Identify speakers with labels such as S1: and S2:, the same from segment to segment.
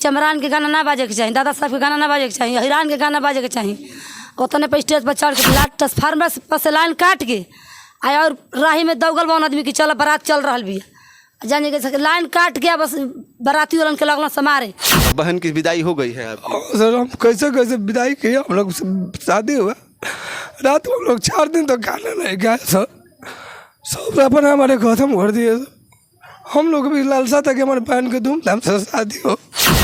S1: चमरान के गाना ना बाजे के चाहिए, दादा साहब के गाना ना बाजे के चाहिए, हिरान के गाना बाजे के चाहिए। उतने पे स्टेज पर चढ़ के ट्रांसफार्मर पर से लाइन काट के आया और राही में दौगल बन आदमी की चल बारात चल रहा भी जाने के लाइन काट के बस बाराती वालन के लगना समारे।
S2: बहन की विदाई हो गई है आपकी?
S3: सर हम कैसे कैसे विदाई किए, हम लोग शादी हुआ रात में हम लोग 4 दिन तक खाना नहीं खाए सर, सब अपन हमारे खत्म कर दिए सर। हम लोग भी लालसा था कि हमारे बहन के धूमधाम से शादी हो।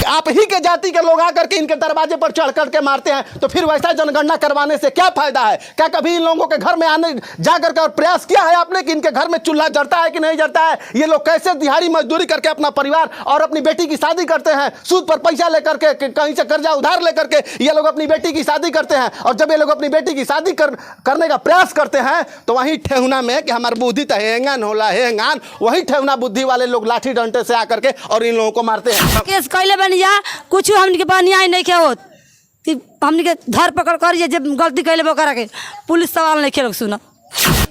S2: आप ही के जाति के लोग आकर के इनके दरवाजे पर चढ़ कर के मारते हैं, तो फिर वैसा जनगणना करवाने से क्या फायदा है? क्या कभी इन लोगों के घर में आने जा करके और प्रयास किया है आपने कि इनके घर में चूल्हा जलता है कि नहीं जलता है? ये लोग कैसे दिहाड़ी मजदूरी करके अपना परिवार और अपनी बेटी की शादी करते हैं, सूद पर पैसा लेकर के, कहीं से कर्जा उधार लेकर के ये लोग अपनी बेटी की शादी करते हैं। और जब ये लोग अपनी बेटी की शादी करने का प्रयास करते हैं तो वहीं ठेहुना में कि हमारे बुद्धि तो हेंगन होला हेंगान, वही ठेहुना बुद्धि वाले लोग लाठी डंडे से आकर के और इन लोगों को मारते हैं।
S1: केस कैले बन जा कुछ हमने के न्याय नहीं किया होत कि हमने के धर पकड़ कर जब गलती कैले वो करा के पुलिस सवाल नहीं खेल सुना।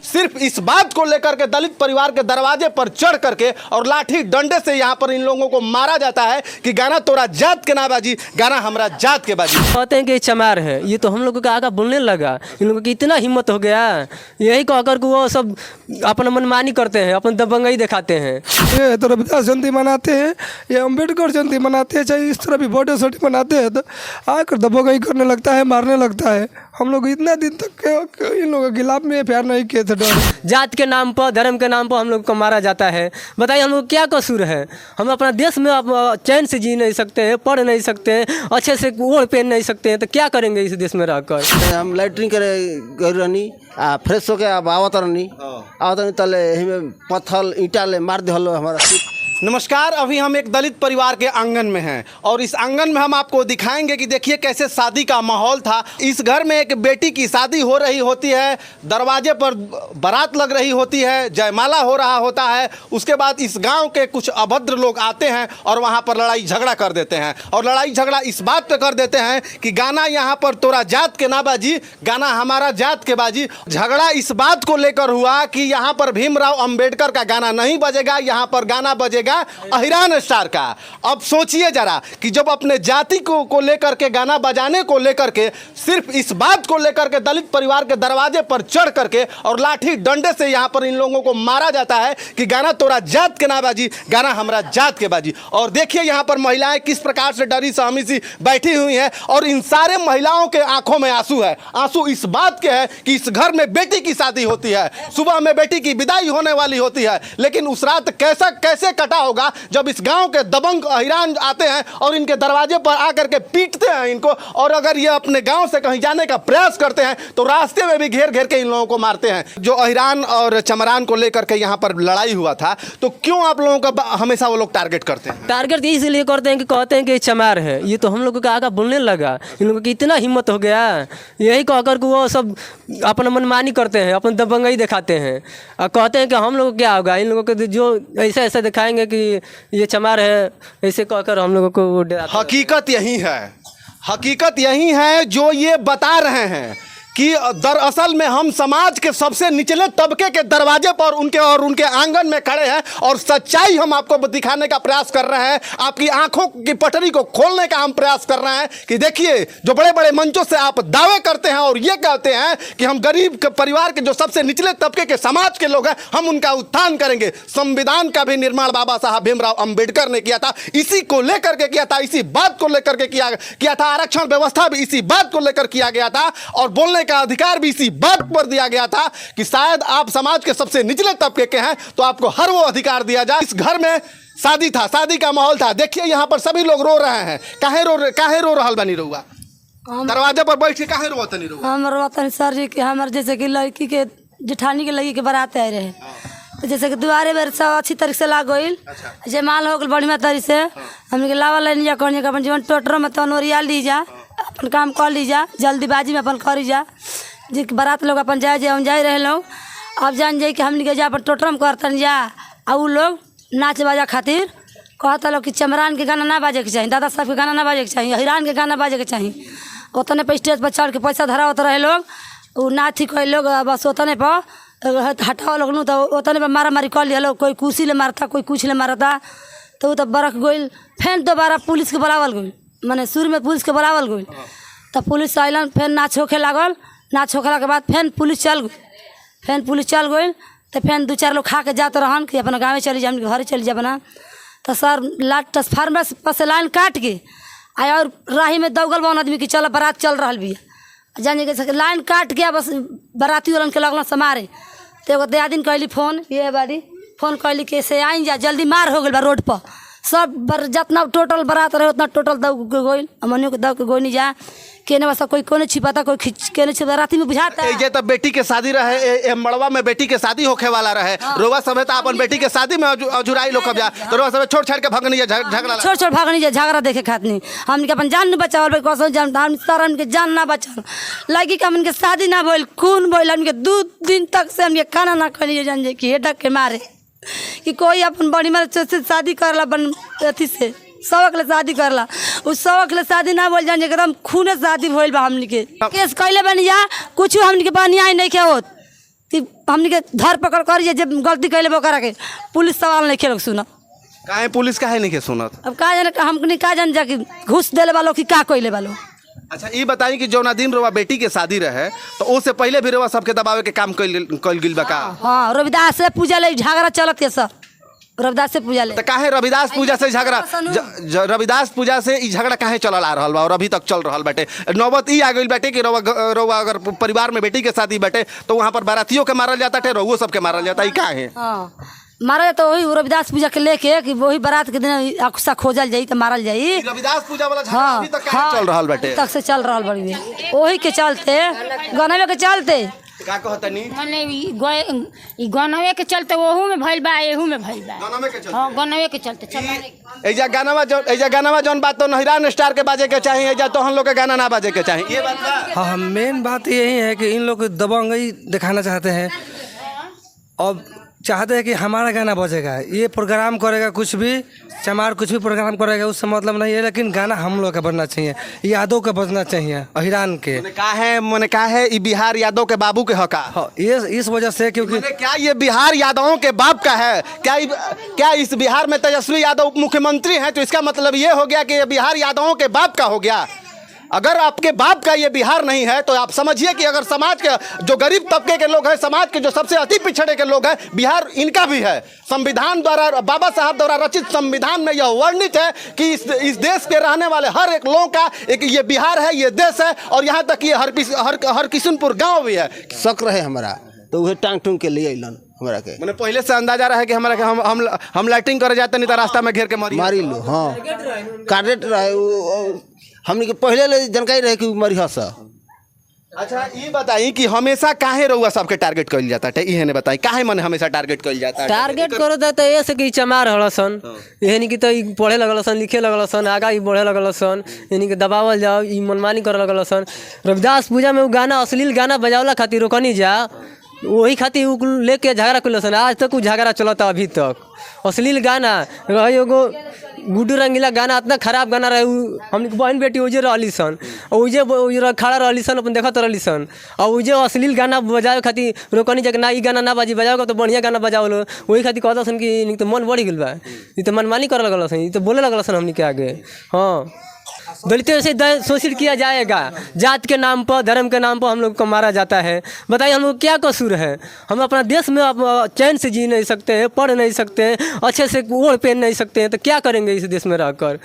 S2: सिर्फ इस बात को लेकर के दलित परिवार के दरवाजे पर चढ़ करके और लाठी डंडे से यहाँ पर इन लोगों को मारा जाता है कि गाना तोरा जात के ना बाजी, गाना हमरा जात के बाजी।
S4: कहते हैं कि चमार है, ये तो हम लोगों का आका बोलने लगा, इन लोगों की इतना हिम्मत हो गया, यही कहकर के वो सब अपना मनमानी करते हैं, अपन दबंगई दिखाते हैं।
S3: ये तो रविदास जयंती मनाते हैं, ये अम्बेडकर जयंती मनाते हैं, चाहे इस तरह भी बर्थडे सर्टी मनाते हैं तो आकर दबंगई करने लगता है, मारने लगता है। हम लोग इतना दिन तक इन लोगों के खिलाफ में प्यार नहीं किए थे।
S4: जात के नाम पर, धर्म के नाम पर हम लोग को मारा जाता है। बताइए हम लोग क्या कसूर है? हम अपना देश में अब चैन से जी नहीं सकते हैं, पढ़ नहीं सकते हैं, अच्छे से ओढ़ पहन नहीं सकते हैं, तो क्या करेंगे इस देश में रहकर?
S5: हम लैट्रिन करे गई रहनी फ्रेश होके अब आवत रहनी तले हमें पत्थर ईंटा ले मार दिहलो हमारा।
S2: नमस्कार, अभी हम एक दलित परिवार के आंगन में हैं और इस आंगन में हम आपको दिखाएंगे कि देखिए कैसे शादी का माहौल था। इस घर में एक बेटी की शादी हो रही होती है, दरवाजे पर बारात लग रही होती है, जयमाला हो रहा होता है। उसके बाद इस गांव के कुछ अभद्र लोग आते हैं और वहां पर लड़ाई झगड़ा कर देते हैं और लड़ाई झगड़ा इस बात पे कर देते हैं कि गाना यहाँ पर तोरा जात के ना बाजी, गाना हमारा जात के बाजी। झगड़ा इस बात को लेकर हुआ कि यहाँ पर भीमराव अंबेडकर का गाना नहीं बजेगा, यहाँ पर गाना बजेगा अहिरान स्टार का। अब सोचिए जरा कि जब अपने जाति को लेकर के गाना बजाने को लेकर के, सिर्फ इस बात को लेकर के दलित परिवार के दरवाजे पर चढ़ करके और लाठी डंडे से यहाँ पर इन लोगों को मारा जाता है कि गाना तोरा जात के ना बाजी, गाना हमरा जात के बाजी। और देखिए यहाँ पर महिलाएं किस प्रकार से डरी सहमी सी बैठी हुई हैं और इन सारे महिलाओं के आंखों में आंसू है। आंसू इस बात के है कि इस घर में बेटी की शादी होती है, सुबह में बेटी की विदाई होने वाली होती है, लेकिन उस रात कैसे कटा होगा जब इस गांव के दबंग अहिरान आते हैं और इनके दरवाजे पर आकर के पीटते हैं इनको। और अगर ये अपने गांव से कहीं जाने का प्रयास करते हैं तो रास्ते में भी घेर घेर के इन लोगों को मारते हैं। जो अहिरान और चमरान को लेकर के यहाँ पर लड़ाई हुआ था, तो क्यों आप लोगों का हमेशा वो लोग टारगेट करते हैं?
S4: टारगेट इसलिए करते हैं कि कहते हैं कि चमार है, ये तो हम लोगों का आका बोलने लगा, इन लोगों की इतना हिम्मत हो गया, यही कहकर के वो सब अपना मनमानी करते हैं, अपन दबंगई दिखाते हैं और कहते हैं कि हम लोग क्या होगा, इन लोगों को जो ऐसा दिखाएंगे कि ये चमार है, ऐसे कहकर हम लोगों को डराते हैं।
S2: हकीकत यही है जो ये बता रहे हैं कि दरअसल में हम समाज के सबसे निचले तबके के दरवाजे पर उनके आंगन में खड़े हैं और सच्चाई हम आपको दिखाने का प्रयास कर रहे हैं। आपकी आंखों की पटरी को खोलने का हम प्रयास कर रहे हैं कि देखिए, जो बड़े बड़े मंचों से आप दावे करते हैं और ये कहते हैं कि हम गरीब के परिवार के जो सबसे निचले तबके के समाज के लोग हैं, हम उनका उत्थान करेंगे। संविधान का भी निर्माण बाबा साहब भीमराव अंबेडकर ने किया था, इसी को लेकर के किया था, इसी बात को लेकर के किया था। आरक्षण व्यवस्था भी इसी बात को लेकर किया गया था और बोलने का अधिकार भी इसी बात पर दिया गया था कि शायद आप समाज के सबसे निचले तबके के हैं तो आपको हर वो अधिकार दिया जाए। इस घर में शादी था, शादी का माहौल था। देखिए यहाँ पर सभी लोग रो रहे हैं। काहे रो रहल बनी रहुआ? दरवाजे पर बैठ के काहे रोवत नहीं रहुआ?
S1: हम रोवत सर जी कि हमारे जैसे कि लड़की के जेठानी के लड़की के बारात आए रहे, तो जैसे कि दुआरे बेर सब अच्छी तरीके से लाग गई, जयमाल हो गई बढ़िया तरीके से। हमने लावा लाइन जा कर अपन जीवन टोटरो में तो नोरिया ली जा, अपन काम कर लीजा, जल्दीबाजी में अपन करी जा, जी बारात लोग अपन जाए रहे लोग। अब जान जाए कि हमने के जा अपन टोटरो में करतन जा, और वो लोग नाच बाजा खातिर कहता लोग कि चमरान के गाना ना बाजे के चाहिए, दादा साहब के गाना ना बाजे के चाहिए, हिरान के गाना बाजे के चाहिए। उतने पर स्टेज पर चढ़ के पैसा धरा होते रहे लोग, वो नाच ही कोई लोग बस उतने पर हटाओ लोग तो उतने पर मारा मारी कर लिया लोग। कोई कुर्सी ले मारता, कोई कुछ ले मारता, तो वो तो बरक गई। फिर दोबारा पुलिस के बुलावल गई, माने शुरू में पुलिस के बुलावल गई। तब पुलिस अलन, फिर नाच होखे लागल। नाच होखला के बाद फिर पुलिस चल गई। फिर पुलिस चल गई तो फिर 2-4 लोग खा के जाते रहन कि अपना गाँव चली जाए, हम घर चली जाए बना। तो सर लाट ट्रांसफार्मर पर से लाइन काट के आया और राही में दौगल बन आदमी की चल बारात चल रहा भी जाने के लाइन काट के बस बाराती वालन के लगल समारे। तो एगो दियादिन कहली फ़ोन, ये बारी फ़ोन कहली कि से आई जा, जल्दी मार हो गई बा रोड पर। सब जितना टोटल बारात रहे उतना टोटल दौग के गई, अमनियों के दौग के गई नहीं जा केने बस कोई कोने छिपाता, कोई खींच केने छिपा, राती में बुझाता।
S2: ये तो बेटी के शादी रहे, ए मड़वा में बेटी के शादी होखे वाला रहे। रोवा सब तो अपन बेटी के शादी में अजुराई लोग जा, तो रोवा सब छोड़ छाड़ के भागनी है, झगड़ा
S1: छोड़ भागनी है, झगड़ा देखे खातनी। हमने अपन जान न बचावल भाई, कसम जान हम सर हमके जान ना बचावल लगी कि हमके शादी ना भइल, खून भइल। हमके 2 दिन तक से हमके खाना ना खनी जान जे कि हेडक के मारे कि कोई अपन बड़ी मर से शादी करला बन अथी से सबक ले शादी करला, उस सबक ले शादी ना बोल जान एकदम खूने शादी भइल बा। हमनी के केस कैले बनिया कुछ हमनी के बनिया नहीं के होत कि हमनी के धर पकड़ कर जब गलती कैले बो करा के पुलिस सवाल नहीं खेल सुना।
S2: काहे पुलिस काहे नहीं के सुनत?
S1: अब का जाने हमनी का जान जा कि घूस देले वालो कि का कैले वालो।
S2: अच्छा ये बताई कि जौना दिन रोवा बेटी के शादी रहे तो उससे पहले भी रोवा सबके दबावे के काम कइल गिल बा का?
S1: हाँ, रविदास से पूजा ले झगड़ा चलत है सर, रविदास से पूजा ले।
S2: तो काहे रविदास पूजा से झगड़ा, रविदास पूजा से ई झगड़ा काहे चलल आ रहल बा और अभी तक चल रहल बाटे? नौबत ई आ गइल बाटे कि रोवा अगर परिवार में बेटी के शादी बाटे तो वहाँ पर बारातियों के मारल जाता है, रोवो सबके मारल जाता है, काहे?
S1: हाँ मारा तो वही रविदास पूजा के लेके कि वही बारात के दिन अक्सा खोजल जाई तो मारल जाई।
S2: रविदास पूजा वाला झगड़ा अभी तक काहे चल रहल बाटे?
S1: तक से चल रहल बड़ी वही के चलते गनवे के चलते
S2: का कहतनी
S6: मने ई गनवे के चलते ओहू में भइल बा, एहू में भइल बा।
S2: गनवे के चलते?
S6: हां गनवे के चलते चल।
S2: एजा गाना जौन बात तो नहिरान स्टार के बाजे के चाहिए, एजा तो हम लोग के गाना ना बाजे के चाहिए, ये बात बा।
S3: हाँ, मेन बात यही है कि इन लोग को दबंगई दिखाना चाहते हैं और चाहते हैं कि हमारा गाना बजेगा, ये प्रोग्राम करेगा कुछ भी, चमार कुछ भी प्रोग्राम करेगा उससे मतलब नहीं है, लेकिन गाना हम लोग का बजना चाहिए, यादों का बजना चाहिए, अहिरान के।
S2: मैंने कहा है ये बिहार यादव के बाबू के हका।
S3: हाँ, ये इस वजह से क्योंकि
S2: क्या ये बिहार यादवों के बाप का है? क्या इस बिहार में तेजस्वी यादव उप मुख्यमंत्री हैं तो इसका मतलब ये हो गया कि ये बिहार यादवों के बाप का हो गया? अगर आपके बाप का ये बिहार नहीं है तो आप समझिए कि अगर समाज के जो गरीब तबके के लोग हैं, समाज के जो सबसे अति पिछड़े के लोग हैं, बिहार इनका भी है। संविधान द्वारा, बाबा साहब द्वारा रचित संविधान में यह वर्णित है कि इस देश के रहने वाले हर एक लोगों का एक ये बिहार है, ये देश है, और यहाँ तक ये हर किशनपुर गाँव भी है।
S5: शक रहे हमारा तो वह टांग टूंग के लिए अलन हमारा के।
S2: मैंने पहले से अंदाजा रहा है कि हमारा के हम लाइटिंग करे जाते नहीं तो रास्ता में घेर के मारी
S5: लो। हाँ, कार्डेट रहे हमने के पहले ले जानकारी रहे कि मरी हस।
S2: अच्छा ये बताई कि हमेशा काहे रहुआ सबके टारगेट कइल जाता है? इहे ने बताई काहे मन हमेशा टारगेट कइल जाता है?
S4: टारगेट करो तो ऐसे कि चमार हड़सन, यानी कि तो पढ़े लगलसन, लिखे लगलसन, आगा ही बढ़े लगलसन, यानी कि दबावल जाओ, ई मनमानी करे लगलसन। रविदास पूजा में वो गाना, अश्लील गाना बजावला खातिर रोकनी जा, वही खातिर उ लेके झगड़ा कइलसन। आज तक वो झगड़ा चलता अभी तक। अश्लील गाना रही एगो गुड्डू रंगीला गाना, इतना खराब गाना रहे। हम बहन बेटी उजे रहली सन, उजे खड़ा रहली सन, अपन देखत रहली सन, और उजे अश्लील गाना बजावे खातिर रोकनी जा ना, ई गाना ना बाजी, बजाओ तो बढ़िया गाना बजाओ लो। वही खातिर कहता सन कि तो मन बढ़ गइल बा, ई तो मनमानी करे लगल सन, ई तो बोले लगल सन हमनी के आगे। हाँ, दलितों से शोषित किया जाएगा, जात के नाम पर, धर्म के नाम पर हम लोग को मारा जाता है। बताइए हम लोग क्या कसूर है? हम अपना देश में चैन से जी नहीं सकते हैं, पढ़ नहीं सकते हैं, अच्छे से ओढ़ पहन नहीं सकते हैं, तो क्या करेंगे इस देश में रहकर?